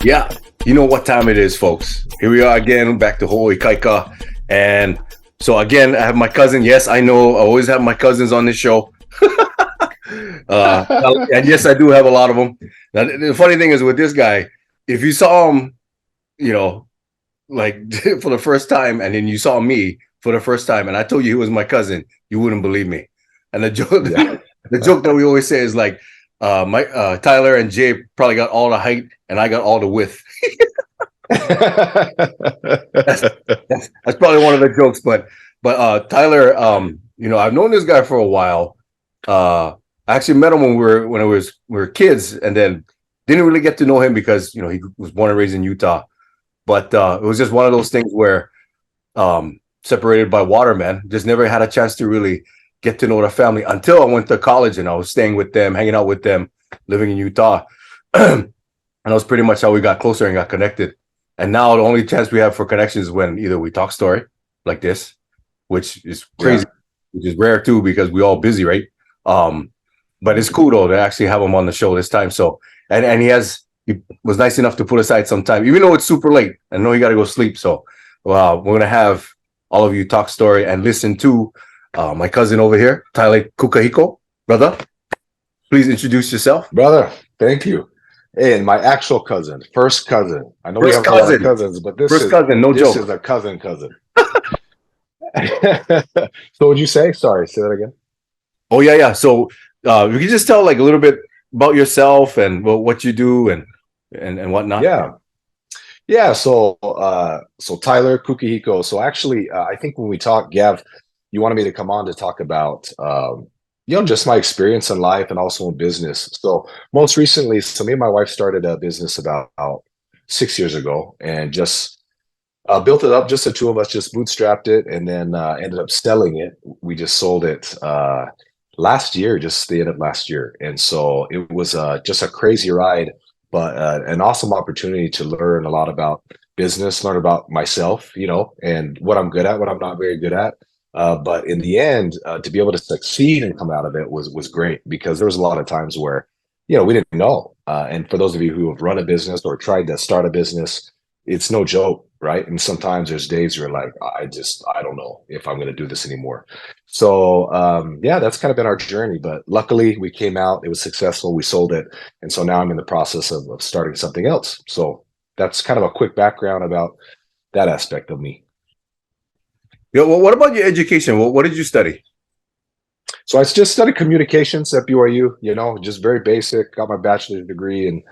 Yeah, you know what time it is, folks. Here we are again, back to Hawaii Kaika. And so again, I have my cousin. Yes, I know I always have my cousins on this show. And yes, I do have a lot of them. Now, the funny thing is with this guy, if you saw him, you know, like for the first time, and then you saw me for the first time, and I told you he was my cousin, you wouldn't believe me. And the joke, Yeah. the joke that we always say is like, my Tyler and Jay probably got all the height, and I got all the width. that's, that's probably one of the jokes. But Tyler, I've known this guy for a while. I actually met him when we were kids, and then didn't really get to know him because he was born and raised in Utah. But it was just one of those things where separated by water, man. Just never had a chance to really get to know the family until I went to college and I was staying with them, hanging out with them, living in Utah. And that was pretty much how we got closer and got connected. And now the only chance we have for connections is when either we talk story like this, which is crazy, Yeah. which is rare too because we all busy, right? But it's cool though to actually have him on the show this time. So and he was nice enough to put aside some time, even though it's super late. I know you got to go sleep. So we're gonna have all of you talk story and listen to my cousin over here, Tyler Kukahiko. Brother, please introduce yourself. Brother, thank you. And my actual cousin, first cousin. I know we First have a lot of cousin, cousins, but this first is cousin, no this is joke. a cousin. So what'd you say? Sorry, say that again. Oh yeah. So you can just tell like a little bit about yourself and what you do and whatnot. Yeah. Yeah, so Tyler Kukahiko. So actually, I think when we talk, Gav, you wanted me to come on to talk about just my experience in life and also in business. So most recently, so me and my wife started a business about 6 years ago, and just built it up. Just the two of us, just bootstrapped it, and then ended up selling it. We just sold it last year, just the end of last year, and so it was just a crazy ride, but an awesome opportunity to learn a lot about business, learn about myself, and what I'm good at, what I'm not very good at. But in the end, to be able to succeed and come out of it was great, because there was a lot of times where we didn't know. And for those of you who have run a business or tried to start a business, it's no joke, right? And sometimes there's days where you're like, I don't know if I'm going to do this anymore. So yeah, that's kind of been our journey. But luckily, we came out. It was successful. We sold it, and so now I'm in the process of starting something else. So that's kind of a quick background about that aspect of me. Well, what about your education? What did you study? So I just studied communications at BYU. Just very basic. Got my bachelor's degree in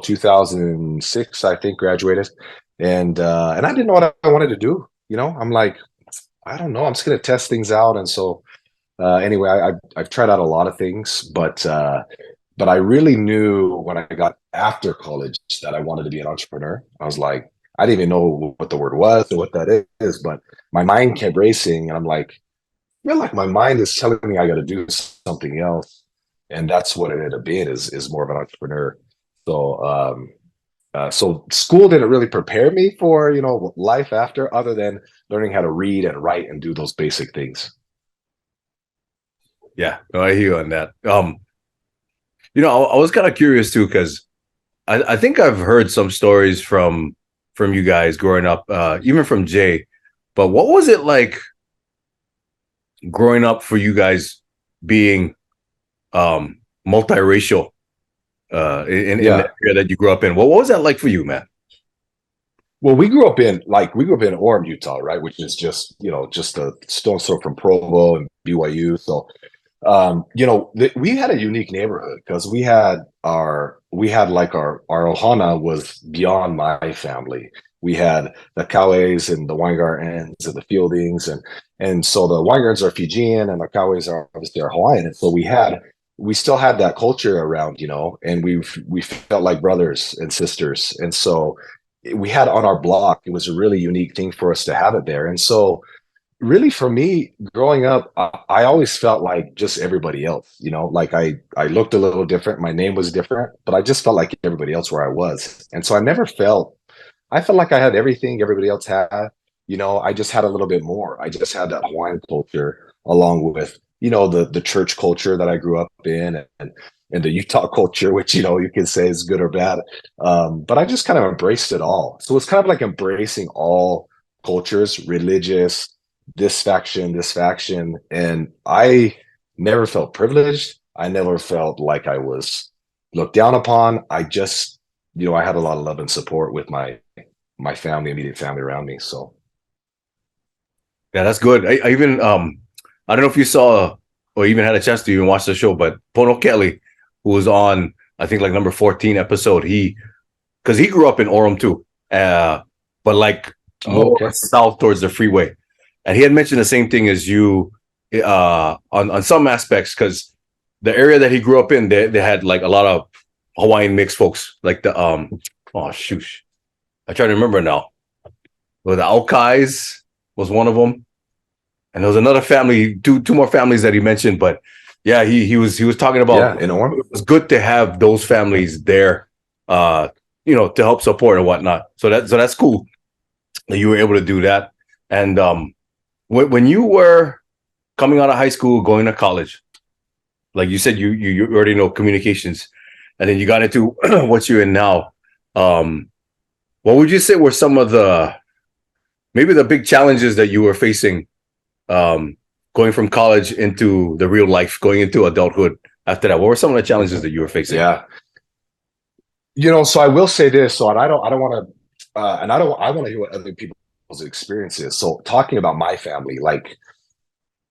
2006, I think, graduated, and I didn't know what I wanted to do. I'm like, I don't know. I'm just gonna test things out, and so anyway, I've tried out a lot of things, but I really knew when I got after college that I wanted to be an entrepreneur. I was like, I didn't even know what the word was or what that is, but my mind kept racing, and I'm like, I feel like my mind is telling me I got to do something else, and that's what it ended up being is more of an entrepreneur. So so school didn't really prepare me for life after, other than learning how to read and write and do those basic things. Yeah, no, I hear you on that. I was kind of curious too because I think I've heard some stories from you guys growing up, even from Jay. But what was it like growing up for you guys being multiracial in the Yeah. area that you grew up in? What was that like for you, man? Well, we grew up in Orem, Utah, right? Which is just a stone's throw from Provo and BYU. So we had a unique neighborhood because we had our ohana was beyond my family. We had the Kaues and the Weingartens and the Fieldings, and so the Weingartens are Fijian and the Kaues are obviously are Hawaiian. And so we still had that culture around, and we felt like brothers and sisters. And so we had on our block, it was a really unique thing for us to have it there. And so really for me growing up, I always felt like just everybody else, like I looked a little different, my name was different, but I just felt like everybody else where I was. And so I felt like I had everything everybody else had. I just had a little bit more. I just had that Hawaiian culture along with the church culture that I grew up in, and the Utah culture, which you can say is good or bad. But I just kind of embraced it all. So it's kind of like embracing all cultures, religious, this faction, and I never felt privileged. I never felt like I was looked down upon. I just, I had a lot of love and support with my family, immediate family around me. So Yeah, that's good. I even I don't know if you saw or even had a chance to even watch the show, but Pono Kelly, who was on I think like number 14 episode, because he grew up in Orem too, but like more okay. south towards the freeway, and he had mentioned the same thing as you on some aspects because the area that he grew up in, they had like a lot of Hawaiian mixed folks, like the oh shoot, I try to remember now. Well, the Alkais was one of them, and there was another family, two more families that he mentioned. But yeah, he was talking about In Orem. it was good to have those families there, to help support and whatnot. So that's cool that you were able to do that. And when you were coming out of high school, going to college, like you said, you already know communications, and then you got into what you're in now. What would you say were some of maybe the big challenges that you were facing going from college into the real life, going into adulthood after that? What were some of the challenges that you were facing? Yeah. So I will say this. So, and I don't want to, I want to hear what other people's experience is. So talking about my family, like,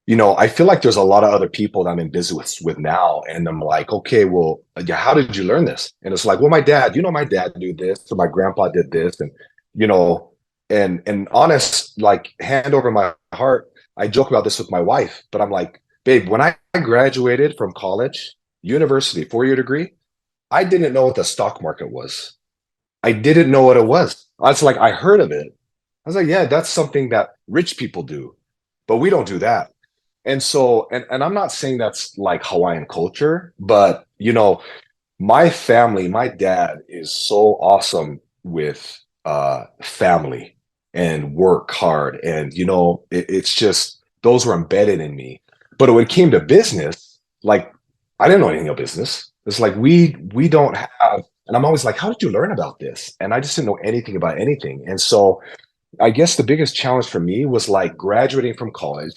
I feel like there's a lot of other people that I'm in business with now. And I'm like, okay, well, yeah, how did you learn this? And it's like, well, my dad did this, or my grandpa did this. And, and honest, like hand over my heart, I joke about this with my wife, but I'm like, babe, when I graduated from college, university, 4-year degree, I didn't know what the stock market was. I didn't know what it was. I was like, I heard of it. I was like, yeah, that's something that rich people do, but we don't do that. And so, and I'm not saying that's like Hawaiian culture, but my family, my dad is so awesome with family and work hard. And it's just those were embedded in me. But when it came to business, like I didn't know anything about business. It's like we don't have, and I'm always like, how did you learn about this? And I just didn't know anything about anything. And so I guess the biggest challenge for me was like graduating from college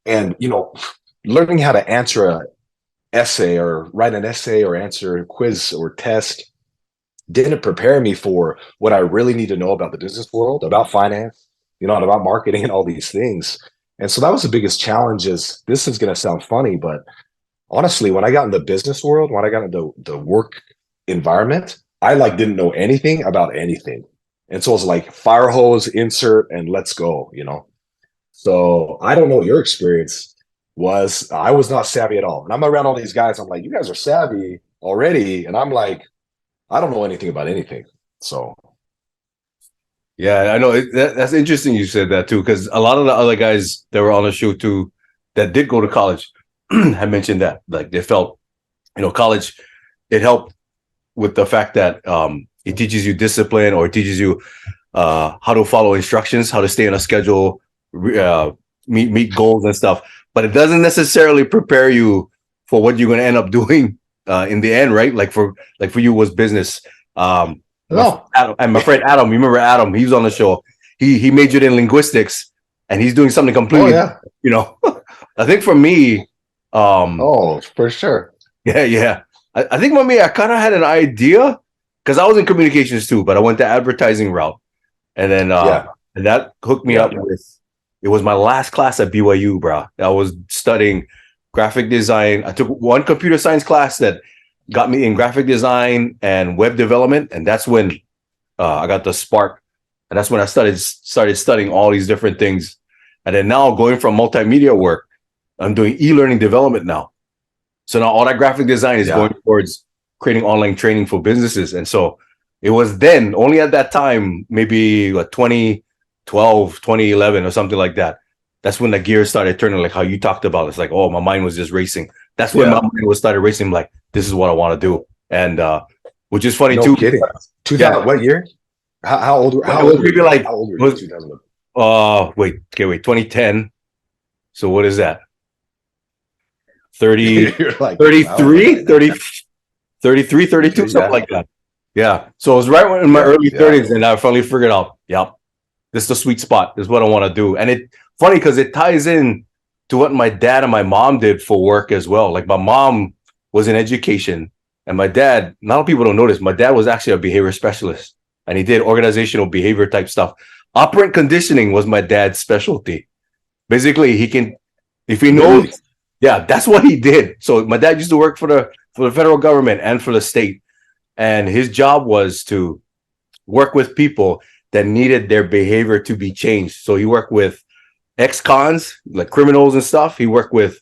and learning how to answer a essay or write an essay or answer a quiz or test didn't prepare me for what I really need to know about the business world, about finance, and about marketing and all these things. And so that was the biggest challenge. Is this is going to sound funny, but honestly, when I got in the business world, when I got into the work environment, I like didn't know anything about anything. And so it was like fire hose, insert, and let's go, So I don't know what your experience was. I was not savvy at all. And I'm around all these guys. I'm like, you guys are savvy already. And I'm like, I don't know anything about anything. So. Yeah, I know that's interesting. You said that too, because a lot of the other guys that were on the show too, that did go to college, had mentioned that like they felt, college, it helped with the fact that it teaches you discipline or it teaches you how to follow instructions, how to stay on a schedule, meet goals and stuff. But it doesn't necessarily prepare you for what you're going to end up doing in the end, right? Like for you was business. No. Adam, and my friend Adam, you remember Adam? He was on the show. He majored in linguistics, and he's doing something completely. Oh, yeah. I think for me, oh, for sure. Yeah. I think for me, I kind of had an idea because I was in communications too, but I went the advertising route, and then and that hooked me up with. It was my last class at BYU, bro. I was studying graphic design. I took one computer science class that got me in graphic design and web development, and that's when I got the spark, and that's when I started studying all these different things. And then now going from multimedia work, I'm doing e-learning development now. So now all that graphic design is going towards creating online training for businesses. And so it was then only at that time, maybe 2012, 2011 or something like that. That's when the gears started turning, like how you talked about. It's like, oh, my mind was just racing. That's when my mind was started racing. Like, this is what I want to do. And which is funny too. No kidding. 2000, what year? How old? How old were you? Like, how old were you? 2000. Wait, 2010. So what is that? 30, You're like, wow, 33, 30, 33, 32, okay, something yeah, like that. Yeah. So it was right when in my yeah, early yeah. 30s, and I finally figured out, yep, this is the sweet spot. This is what I want to do. And it funny because it ties in to what my dad and my mom did for work as well. Like my mom was in education, and my dad, a lot of people don't know this, my dad was actually a behavior specialist, and he did organizational behavior type stuff. Operant conditioning was my dad's specialty. Basically, he can, if he knows, Really? yeah, that's what he did. So my dad used to work for the federal government and for the state, and his job was to work with people that needed their behavior to be changed. So he worked with ex-cons, like criminals and stuff. He worked with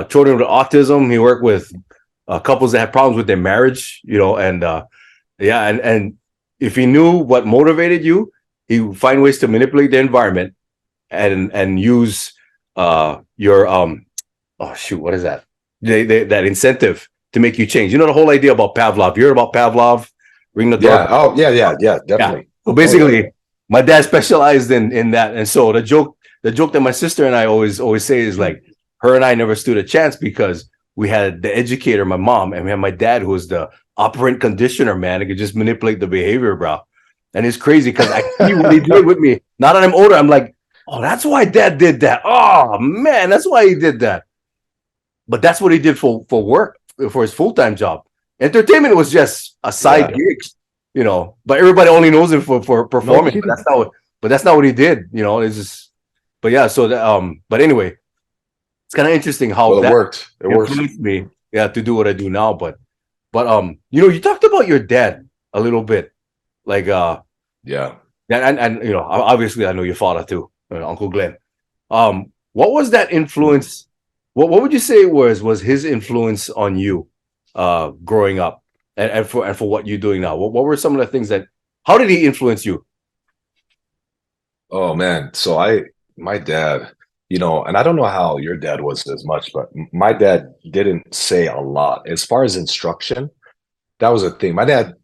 children with autism. He worked with couples that had problems with their marriage, and yeah, and if he knew what motivated you, he would find ways to manipulate the environment and use your oh shoot, what is that? That incentive to make you change. You know the whole idea about Pavlov. You heard about Pavlov? Ring the Yeah. doorbell. Oh, yeah, Yeah. definitely. So Oh, basically, yeah. my dad specialized in that, and so the joke that my sister and I always say is like, her and I never stood a chance because we had the educator, my mom, and we had my dad, who was the operant conditioner, man. He could just manipulate the behavior, bro. And it's crazy because I see what he did with me. Now that I'm older, I'm like, oh, that's why dad did that. Oh man, that's why he did that. But that's what he did for work, for his full-time job. Entertainment was just a side Yeah. gig, but everybody only knows him for performing. kidding. But that's not what he did. It's just, but yeah. So but anyway, it's kind of interesting how Well, it that worked. It worked. influenced me, yeah, to do what I do now. But you talked about your dad a little bit, like Yeah. and obviously I know your father too, Uncle Glenn. What was that influence? What would you say was his influence on you growing up, and for what you're doing now? What were some of the things how did he influence you? Oh man. So my dad, and I don't know how your dad was as much, but my dad didn't say a lot. As far as instruction, that was a thing. My dad,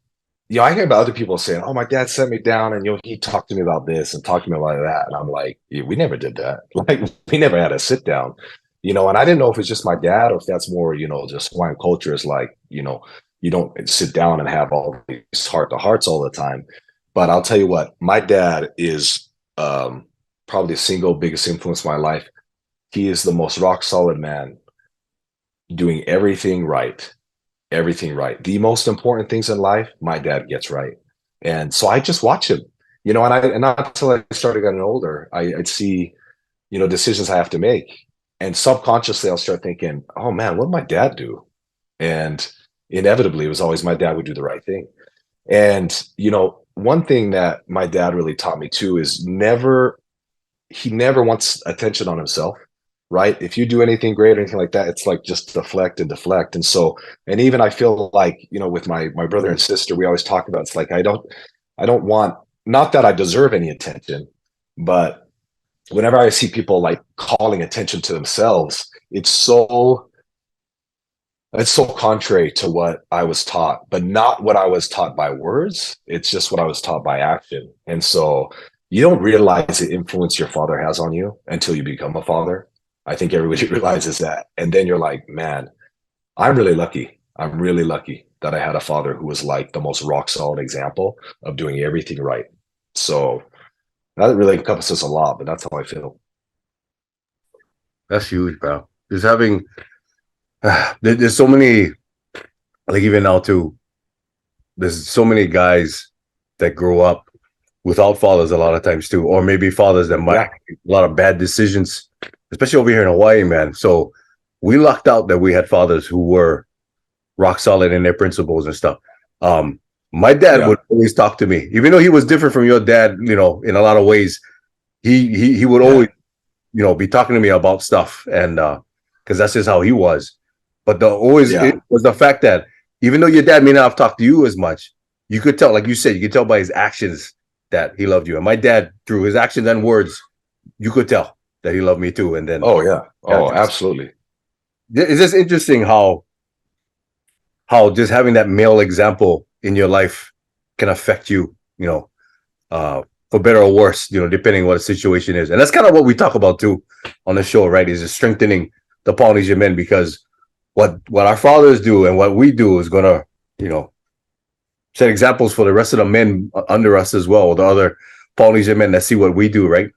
I hear about other people saying, "Oh, my dad sat me down and he talked to me about this and talked to me about that," and I'm like, yeah, "We never did that. Like, we never had a sit down." And I didn't know if it's just my dad or if that's more, just Hawaiian culture is like, you don't sit down and have all these heart to hearts all the time. But I'll tell you what, my dad is probably the single biggest influence in my life. He is the most rock solid man, doing everything right. Everything right. The most important things in life, my dad gets right. And so I just watch him, and not until I started getting older, I'd see, decisions I have to make. And subconsciously I'll start thinking, oh man, what did my dad do? And inevitably it was always my dad would do the right thing. And, one thing that my dad really taught me too is he never wants attention on himself. Right. If you do anything great or anything like that, it's like just deflect and deflect. And so, and even I feel like, with my brother and sister, we always talk about, it's like, I don't want, not that I deserve any attention, but whenever I see people like calling attention to themselves, it's so contrary to what I was taught, but not what I was taught by words. It's just what I was taught by action. And so you don't realize the influence your father has on you until you become a father. I think everybody realizes that. And then you're like, man, I'm really lucky. I'm really lucky that I had a father who was like the most rock solid example of doing everything right. So that really encompasses a lot, but that's how I feel. That's huge, bro. Just having there's so many, like even now too, there's so many guys that grow up without fathers a lot of times too, or maybe fathers that might make a lot of bad decisions, especially over here in Hawaii, man. So we lucked out that we had fathers who were rock solid in their principles and stuff. My dad would always talk to me, even though he was different from your dad, in a lot of ways. He would always, be talking to me about stuff, and because that's just how he was. But it was the fact that even though your dad may not have talked to you as much, you could tell, like you said, you could tell by his actions that he loved you. And my dad, through his actions and words, you could tell that he loved me too. And then, absolutely. It's just interesting how just having that male example in your life can affect you, for better or worse, depending what the situation is. And that's kind of what we talk about too on the show, right? Is just strengthening the Polynesian men, because what our fathers do and what we do is gonna, you know, set examples for the rest of the men under us as well, the other Polynesian men that see what we do, right?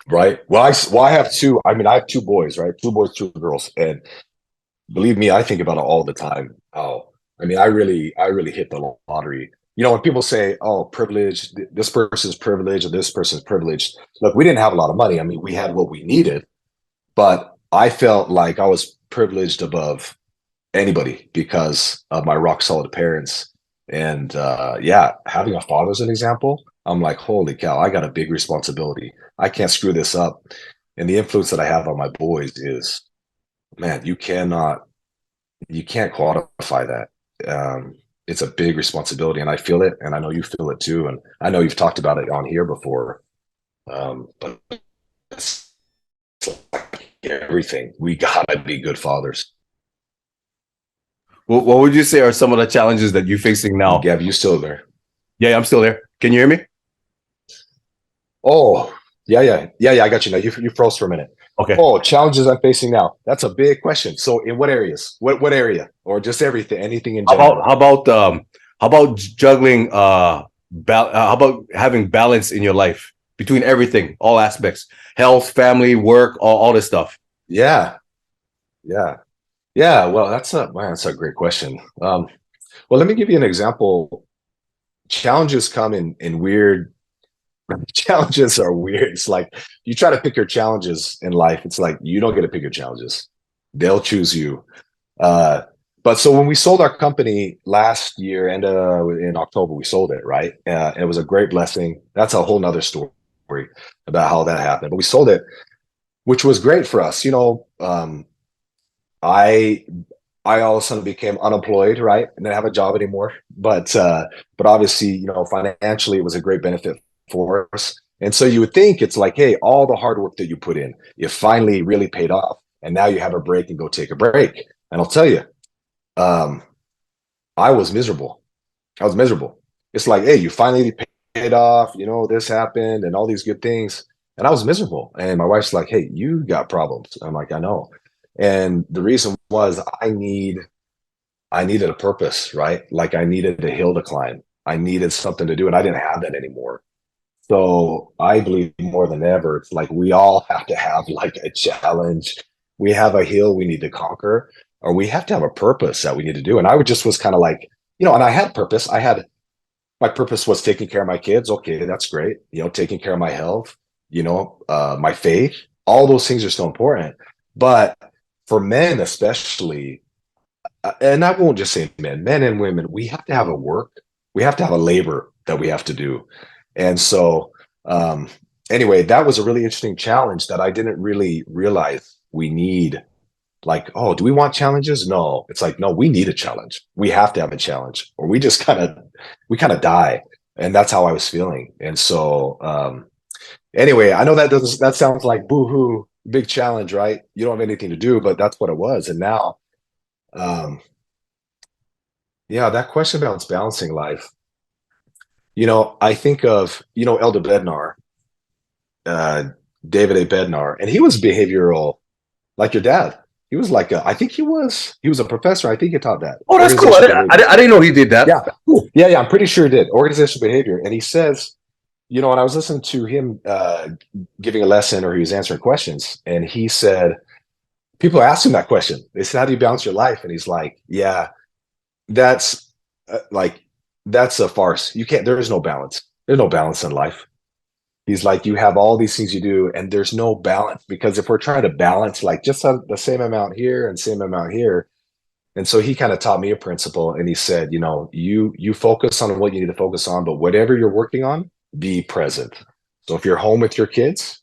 Right. Well, I have two. I mean, I have two boys, right? Two boys, two girls, and believe me, I think about it all the time. Oh, I mean, I really hit the lottery. You know, when people say, "Oh, privilege," this person's privileged or this person's privileged. Look, we didn't have a lot of money. I mean, we had what we needed, but I felt like I was privileged above anybody because of my rock solid parents. And yeah, having a father as an example, I'm like, holy cow, I got a big responsibility. I can't screw this up. And the influence that I have on my boys is, man, you can't quantify that. It's a big responsibility, and I feel it, and I know you feel it too. And I know you've talked about it on here before. But it's like everything. We gotta be good fathers. What would you say are some of the challenges that you're facing now? Gav, you still there? Yeah, I'm still there. Can you hear me? Oh, yeah. I got you now. You froze for a minute. Okay. Oh, challenges I'm facing now. That's a big question. So, in what areas? What area, or just everything? Anything in general? How about juggling? How about having balance in your life between everything, all aspects, health, family, work, all this stuff? Yeah. Well, that's a great question. Well, let me give you an example. Challenges come in weird. Challenges are weird. It's like you try to pick your challenges in life. It's like you don't get to pick your challenges; they'll choose you. But so when we sold our company last year, and in October we sold it, right? It was a great blessing. That's a whole nother story about how that happened. But we sold it, which was great for us. You know, I all of a sudden became unemployed, right? And didn't have a job anymore. But obviously, you know, financially, it was a great benefit for us. And so you would think it's like, hey, all the hard work that you put in, it finally really paid off. And now you have a break and go take a break. And I'll tell you, I was miserable. It's like, hey, you finally paid off, you know, this happened and all these good things. And I was miserable. And my wife's like, hey, you got problems. I'm like, I know. And the reason was I needed a purpose, right? Like I needed a hill to climb. I needed something to do, and I didn't have that anymore. So I believe more than ever, it's like we all have to have like a challenge. We have a hill we need to conquer, or we have to have a purpose that we need to do. And I would just was kind of like, you know, and I had purpose. My purpose was taking care of my kids. Okay, that's great. You know, taking care of my health, you know, my faith, all those things are still important. But for men, especially, and I won't just say men and women, we have to have a work. We have to have a labor that we have to do. And so, anyway, that was a really interesting challenge that I didn't really realize we need. Like, oh, do we want challenges? No, it's like, no, we need a challenge. We have to have a challenge, or we just we kind of die. And that's how I was feeling. And so, anyway, I know that sounds like boo-hoo, big challenge, right? You don't have anything to do, but that's what it was. And now, yeah, that question about balancing life. You know, I think of, you know, Elder Bednar, uh, David A. Bednar, and he was behavioral, like your dad. He was like I think he was a professor. I think he taught that. Oh, that's cool. I didn't know he did that. Yeah, cool. Yeah. I'm pretty sure he did organizational behavior. And he says, you know, and I was listening to him giving a lesson, or he was answering questions, and he said, people asked him that question. They said, "How do you balance your life?" And he's like, "Yeah, that's that's a farce. You can't. There is no balance. There's no balance in life." He's like, you have all these things you do, and there's no balance, because if we're trying to balance like just the same amount here and same amount here. And so he kind of taught me a principle, and he said, you know, you focus on what you need to focus on, but whatever you're working on, be present. So if you're home with your kids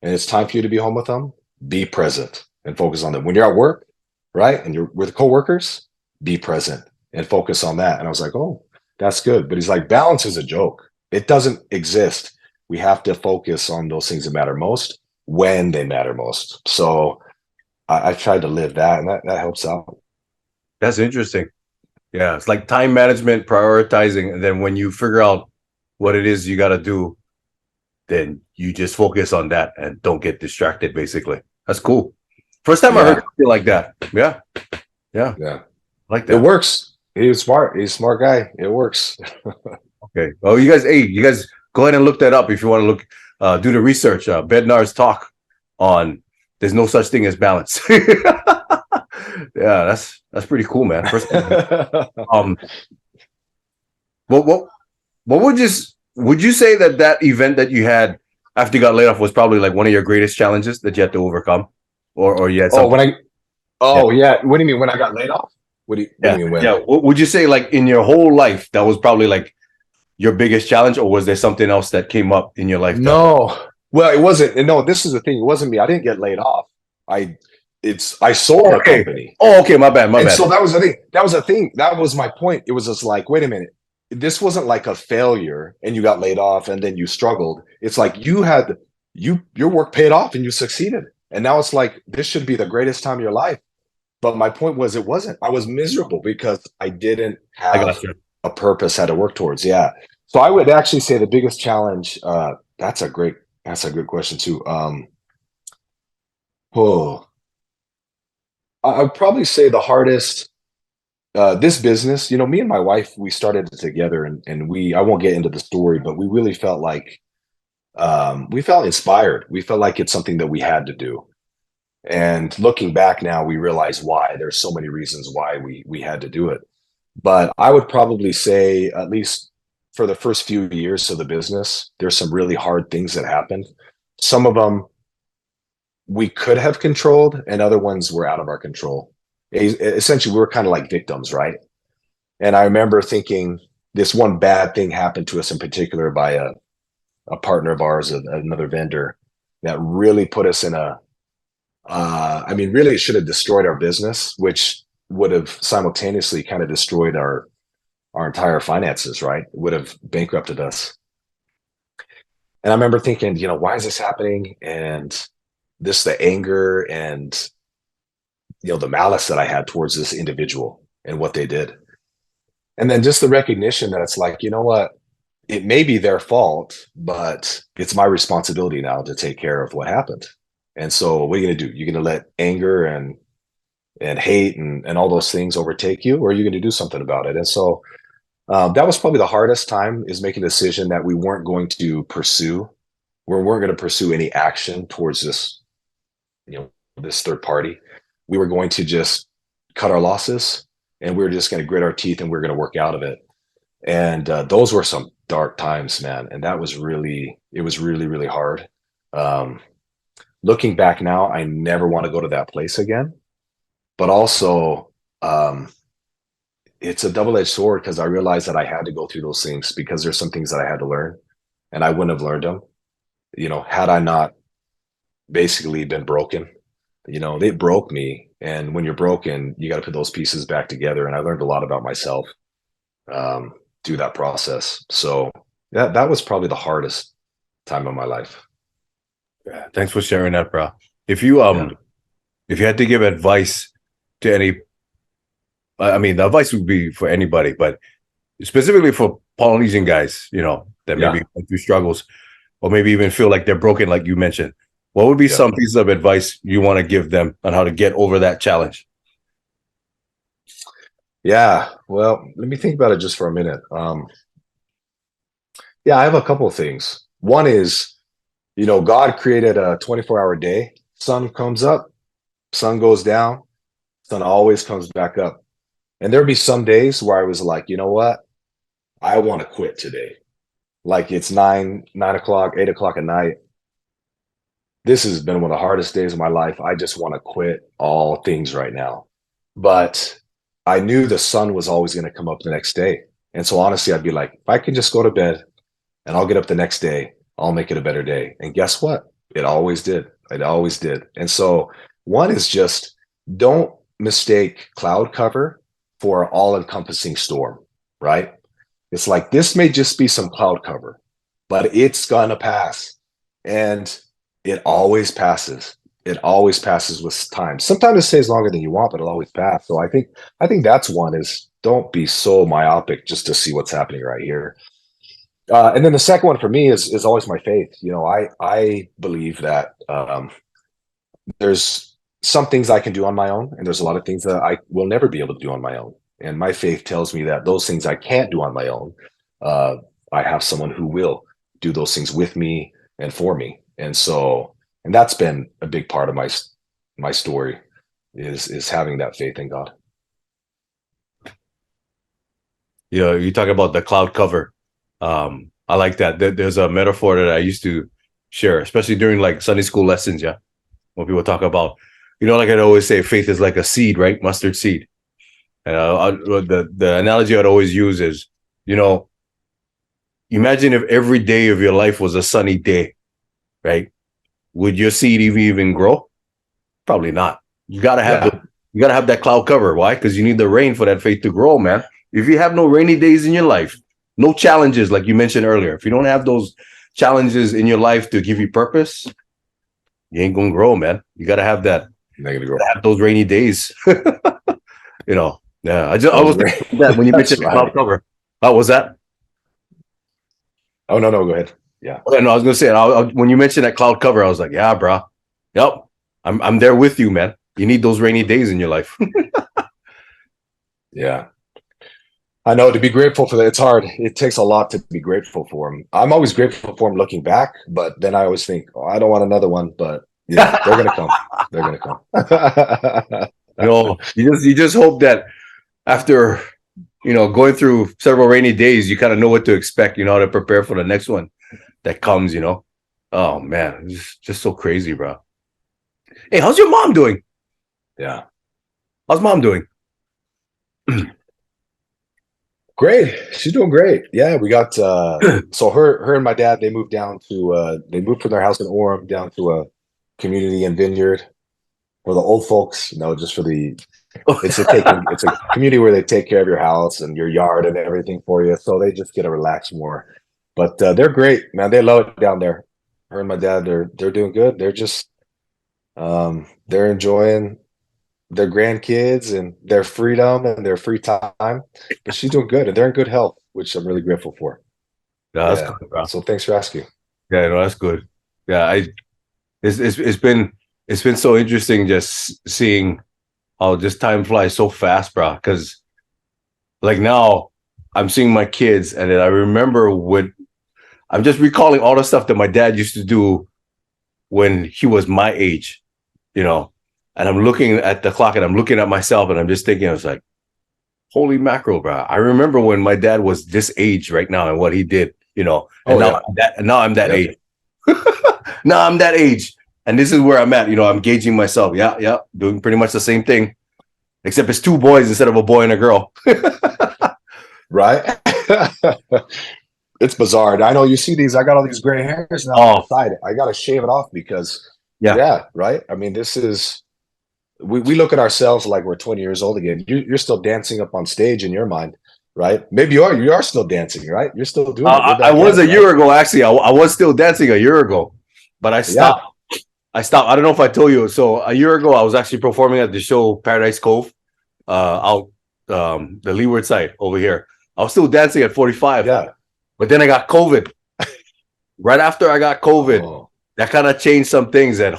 and it's time for you to be home with them, be present and focus on them. When you're at work, right, and you're with coworkers, be present and focus on that. And I was like, oh, that's good. But he's like, balance is a joke. It doesn't exist. We have to focus on those things that matter most when they matter most. So I tried to live that, and that helps out. That's interesting. Yeah, it's like time management, prioritizing, and then when you figure out what it is you got to do, then you just focus on that and don't get distracted. Basically, that's cool. First time I heard Yeah, something like that. Yeah, yeah, yeah. I like It that. works. He's smart. He's a smart guy. It works. Okay. Oh, you guys, go ahead and look that up if you want to look, do the research. Bednar's talk on there's no such thing as balance. Yeah, that's pretty cool, man. First, um, what what would you say that that event that you had after you got laid off was probably like one of your greatest challenges that you had to overcome, or you had Oh, something? when I Yeah, oh yeah. What do you mean when I got laid off? What do yeah, you mean when? yeah. What would you say like in your whole life that was probably like your biggest challenge, or was there something else that came up in your life that? No. Well, it wasn't. No, this is the thing. It wasn't me. I didn't get laid off. I I sold a Okay. company. Oh, okay. My bad. My And bad. so that was the thing. That was the thing. That was my point. It was just like, wait a minute. This wasn't like a failure and you got laid off and then you struggled. It's like you had your work paid off and you succeeded. And now it's like this should be the greatest time of your life. But my point was it wasn't. I was miserable because I didn't I have got you. a purpose had to work towards. Yeah. So I would actually say the biggest challenge, that's a good question too. Oh, I'd probably say the hardest this business, me and my wife, we started it together and I won't get into the story, but we really felt like we felt inspired. We felt like it's something that we had to do. And looking back now, we realize why. There's so many reasons why we had to do it. But I would probably say, at least for the first few years of the business, there's some really hard things that happened. Some of them we could have controlled, and other ones were out of our control. Essentially, we were kind of like victims, right? And I remember thinking this one bad thing happened to us in particular by a partner of ours, another vendor, that really put us in I mean, really, it should have destroyed our business, which would have simultaneously kind of destroyed our entire finances, right? It would have bankrupted us. And I remember thinking, why is this happening? And this, the anger and the malice that I had towards this individual and what they did. And then just the recognition that it's like, you know what? It may be their fault, but it's my responsibility now to take care of what happened. And so what are you going to do? You're going to let anger and hate and all those things overtake you, or are you going to do something about it? And so that was probably the hardest time, is making a decision that we weren't going to pursue. We weren't going to pursue any action towards this third party. We were going to just cut our losses, and we were just going to grit our teeth, and we are going to work out of it. And those were some dark times, man. And it was really, really hard. Looking back now, I never want to go to that place again. But also, it's a double-edged sword, because I realized that I had to go through those things because there's some things that I had to learn, and I wouldn't have learned them, had I not basically been broken. They broke me, and when you're broken, you got to put those pieces back together. And I learned a lot about myself through that process. So that was probably the hardest time of my life. Yeah, thanks for sharing that, bro. If you Yeah. if you had to give advice to any, I mean, the advice would be for anybody, but specifically for Polynesian guys, that maybe Yeah. going through struggles, or maybe even feel like they're broken, like you mentioned, what would be Yeah. some pieces of advice you want to give them on how to get over that challenge? Yeah. Well, let me think about it just for a minute. Yeah, I have a couple of things. One is, God created a 24-hour day. Sun comes up, sun goes down, sun always comes back up. And there'd be some days where I was like, you know what? I want to quit today. Like it's 9 o'clock, 8 o'clock at night. This has been one of the hardest days of my life. I just want to quit all things right now. But I knew the sun was always going to come up the next day. And so honestly, I'd be like, if I can just go to bed and I'll get up the next day, I'll make it a better day. And guess what? It always did. It always did. And so one is just don't mistake cloud cover for all encompassing storm, right? It's like this may just be some cloud cover, but it's gonna pass. And it always passes. It always passes with time. Sometimes it stays longer than you want, but it'll always pass. So I think that's one, is don't be so myopic just to see what's happening right here. And then the second one for me is always my faith. I believe that there's some things I can do on my own, and there's a lot of things that I will never be able to do on my own. And my faith tells me that those things I can't do on my own, uh, I have someone who will do those things with me and for me. And so, and that's been a big part of my story is having that faith in God. You know, you talk about the cloud cover. I like that. There's a metaphor that I used to share, especially during like Sunday school lessons. Yeah, when people talk about, you know, like I'd always say, faith is like a seed, right? Mustard seed. And the analogy I'd always use is, you know, imagine if every day of your life was a sunny day, right? Would your seed even grow? Probably not. You gotta have you gotta have that cloud cover. Why? Because you need the rain for that faith to grow, man. If you have no rainy days in your life, no challenges, like you mentioned earlier, if you don't have those challenges in your life to give you purpose, you ain't gonna grow, man. You gotta have that. Negative growth. Have those rainy days. You know. Yeah. I was thinking that when you mentioned the cloud cover. How was that? Oh no, go ahead. Yeah. Okay, no, I was gonna say when you mentioned that cloud cover, I was like, yeah, bro. Yep. I'm there with you, man. You need those rainy days in your life. Yeah. I know, to be grateful for that. It's hard. It takes a lot to be grateful for them. I'm always grateful for them looking back, but then I always think, oh, I don't want another one, but yeah, they're gonna come. They're gonna come. You know, you just hope that after, you know, going through several rainy days, you kind of know what to expect, you know, to prepare for the next one that comes, you know. Oh man, it's just so crazy, bro. Hey, how's your mom doing? Yeah. How's mom doing? Great. She's doing great. Yeah, we got so her and my dad, they moved from their house in Orem down to a community and vineyard for the old folks, you know, just for it's a community where they take care of your house and your yard and everything for you. So they just get to relax more. But they're great, man. They love it down there. Her and my dad, they're doing good. They're just they're enjoying their grandkids and their freedom and their free time. But she's doing good and they're in good health, which I'm really grateful for. Yeah, that's good, bro. So thanks for asking. Yeah, no, that's good. Yeah, it's been so interesting just seeing how just time flies so fast, bro. Because like now I'm seeing my kids, and then I remember I'm just recalling all the stuff that my dad used to do when he was my age, you know. And I'm looking at the clock and I'm looking at myself and I'm just thinking, I was like, holy mackerel, bro. I remember when my dad was this age right now and what he did, you know. And now I'm that age. Now I'm that age. And this is where I'm at, you know, I'm gauging myself. Yeah, doing pretty much the same thing, except it's two boys instead of a boy and a girl. Right? It's bizarre. I know you see these, I got all these gray hairs now on the side. I got to shave it off because, right? I mean, this is, we look at ourselves like we're 20 years old again. You're still dancing up on stage in your mind, right? Maybe you are still dancing, right? You're still doing it. I was a year ago, actually. I was still dancing a year ago, but I stopped. Yeah. I stopped. I don't know if I told you. So a year ago, I was actually performing at the show Paradise Cove, out the leeward side over here. I was still dancing at 45. Yeah. But then I got COVID. Right after I got COVID, that kind of changed some things. That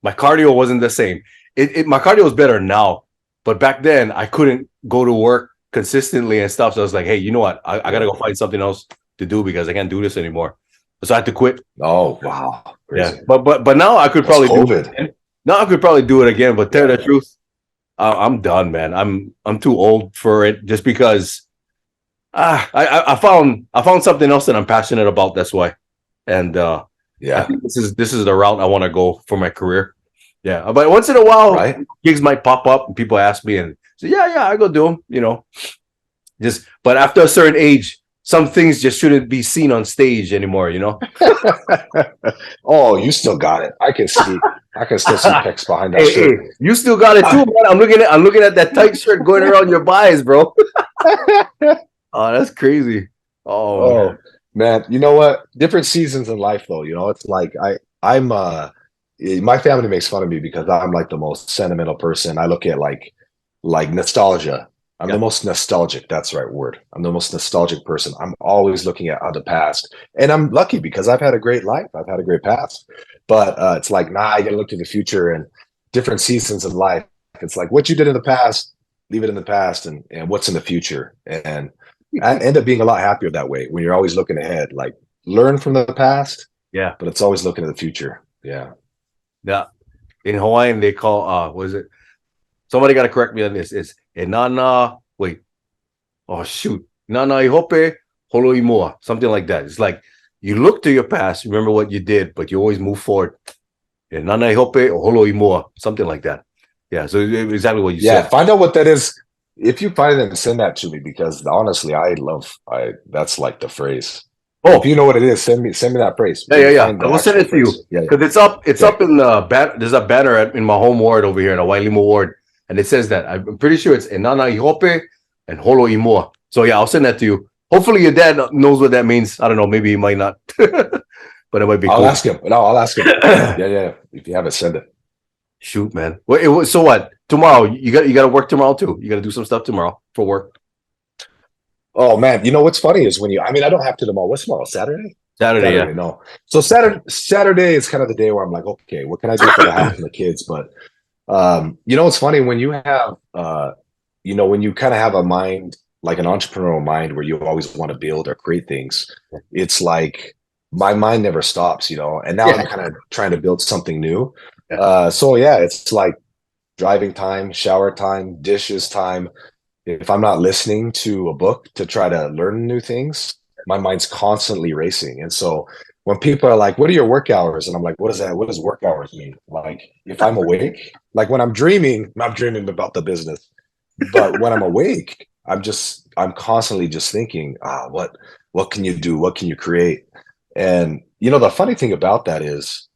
my cardio wasn't the same. My cardio is better now, but back then I couldn't go to work consistently and stuff. So I was like, hey, you know what? I gotta go find something else to do because I can't do this anymore. So I had to quit. Oh wow. Crazy. Yeah. But now I could probably do it again. Now I could probably do it again. But tell the truth, I'm done, man. I'm too old for it just because I found something else that I'm passionate about. That's why. And I think this is the route I want to go for my career. Yeah, but once in a while, gigs might pop up and people ask me and say, yeah, I go do them. You know, but after a certain age, some things just shouldn't be seen on stage anymore. You know. Oh, you still got it. I can still see pecs behind that shirt. Hey, you still got it too, man. I'm looking at that tight shirt going around your thighs, bro. Oh, that's crazy. Oh man, you know what? Different seasons in life, though. You know, it's like I'm my family makes fun of me because I'm like the most sentimental person. I look at like nostalgia I'm the most nostalgic. That's the right word. I'm the most nostalgic person. I'm always looking at the past, and I'm lucky because I've had a great life. I've had a great past, but it's like, nah, I got to look to the future and different seasons of life. It's like what you did in the past, leave it in the past, and what's in the future. And I end up being a lot happier that way when you're always looking ahead. Like learn from the past, Yeah. but it's always looking to the future. Yeah. Yeah. In Hawaiian, they call what is it? Somebody got to correct me on this. It's enana. Wait. Oh shoot. Nana ihope holo imoa. Something like that. It's like you look to your past, remember what you did, but you always move forward. Nana ihope holo imoa. Something like that. Yeah. So exactly what you said. Find out what that is. If you find it, send that to me because honestly, that's like the phrase. Oh, if you know what it is, send me that phrase. Yeah. I will send it to you because it's up. It's up in the there's a banner in my home ward over here in the Wailimo ward, and it says that. I'm pretty sure it's enana ihope and holo imoa. So yeah, I'll send that to you. Hopefully your dad knows what that means. I don't know. Maybe he might not, but it might be. I'll ask him. No, I'll ask him. Yeah. If you have it, send it. Shoot, man. So what? Tomorrow you got to work tomorrow too. You got to do some stuff tomorrow for work. Oh man, you know what's funny is I don't have to tomorrow. What's tomorrow? Saturday, yeah. No. So Saturday is kind of the day where I'm like, okay, what can I do for the house and the kids? But it's funny when you have when you kind of have a mind, like an entrepreneurial mind where you always want to build or create things, it's like my mind never stops, and now I'm kind of trying to build something new. So yeah, it's like driving time, shower time, dishes time. If I'm not listening to a book to try to learn new things, my mind's constantly racing. And so when people are like, what are your work hours? And I'm like, what is that? What does work hours mean? Like if I'm awake, like when I'm dreaming, I'm dreaming about the business. But when I'm awake, I'm constantly just thinking, what can you do? What can you create? And the funny thing about that is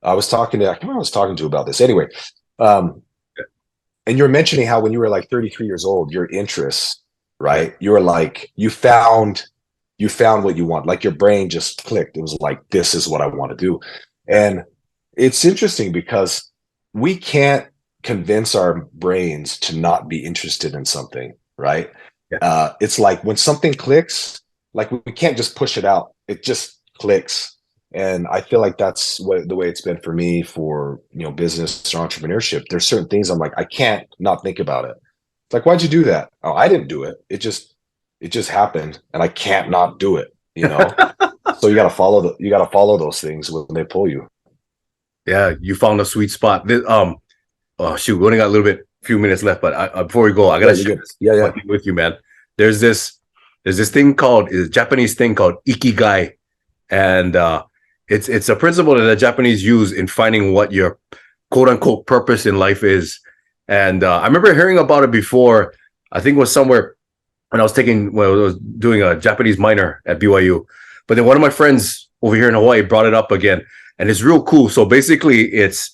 I can't remember who I was talking to about this. Anyway, and you're mentioning how when you were like 33 years old, your interests, right? You were like, you found what you want. Like your brain just clicked. It was like, this is what I want to do. And it's interesting because we can't convince our brains to not be interested in something, right? Yeah. It's like when something clicks, like we can't just push it out. It just clicks. And I feel like that's the way it's been for me for, business or entrepreneurship. There's certain things I'm like, I can't not think about it. It's like, why'd you do that? Oh, I didn't do it. It just happened and I can't not do it, So you got to follow those things when they pull you. Yeah. You found a sweet spot. Oh shoot. We only got a few minutes left, but before we go, I got to share this with you, man. There's this Japanese thing called ikigai. And, it's a principle that the Japanese use in finding what your quote unquote purpose in life is. And I remember hearing about it before. I think it was somewhere when I was doing a Japanese minor at BYU. But then one of my friends over here in Hawaii brought it up again, and it's real cool. So basically, it's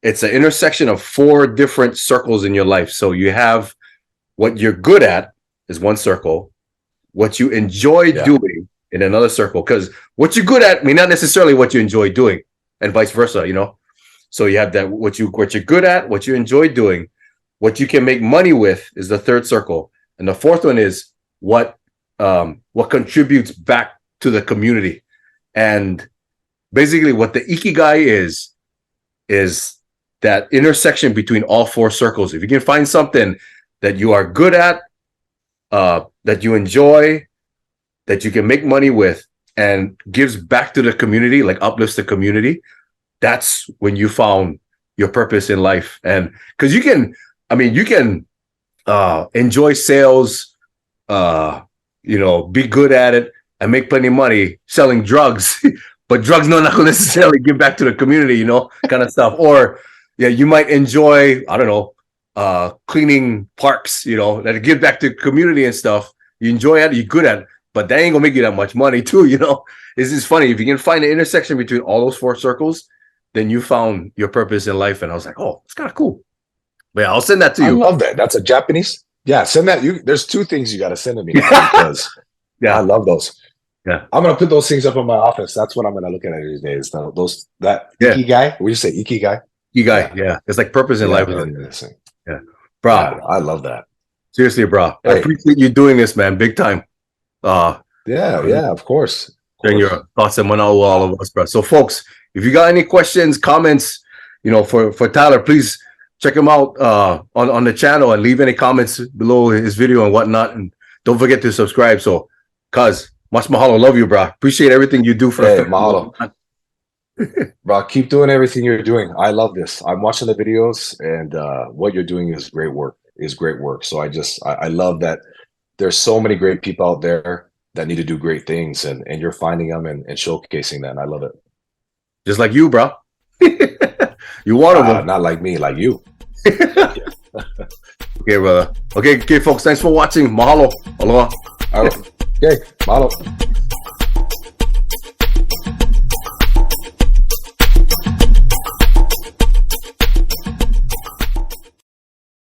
an intersection of 4 different circles in your life. So you have what you're good at is one circle, what you enjoy doing in another circle, because what you're good at may not necessarily what you enjoy doing, and vice versa, So you have that what you're good at, what you enjoy doing, what you can make money with is the third circle, and the fourth one is what contributes back to the community. And basically, what the ikigai is that intersection between all 4 circles. If you can find something that you are good at, that you enjoy, that you can make money with and gives back to the community, like uplifts the community, that's when you found your purpose in life. And because you can enjoy sales, be good at it and make plenty of money selling drugs, but drugs not going to necessarily give back to the community, kind of stuff. Or you might enjoy, I don't know, cleaning parks, that give back to the community and stuff. You enjoy it, you're good at it. But that ain't gonna make you that much money too, It's just funny. If you can find the intersection between all those 4 circles, then you found your purpose in life. And I was like, oh, it's kind of cool. But yeah, I'll send that to you. I love that. That's a Japanese. Yeah, send that. There's 2 things you got to send to me because I love those. Yeah, I'm gonna put those things up in my office. That's what I'm gonna look at these days. Ikigai. What do you say? Ikigai. Ikigai. Yeah. It's like purpose in life. Yeah, bro. I love that. Seriously, bro. I Hey. appreciate you doing this, man. Big time. Yeah, of course. Sharing your thoughts and all of us, bro. So, folks, if you got any questions, comments, for Tyler, please check him out on the channel and leave any comments below his video and whatnot. And don't forget to subscribe. So, cuz, much mahalo. Love you, bro. Appreciate everything you do for Hey, us. mahalo. Bro, keep doing everything you're doing. I love this. I'm watching the videos, and what you're doing is great work. So I love that there's so many great people out there that need to do great things, and you're finding them and showcasing them. I love it. Just like you, bro. You one of them. Not like me, like you. Okay, brother. Okay, folks. Thanks for watching. Mahalo. Aloha. Okay, mahalo.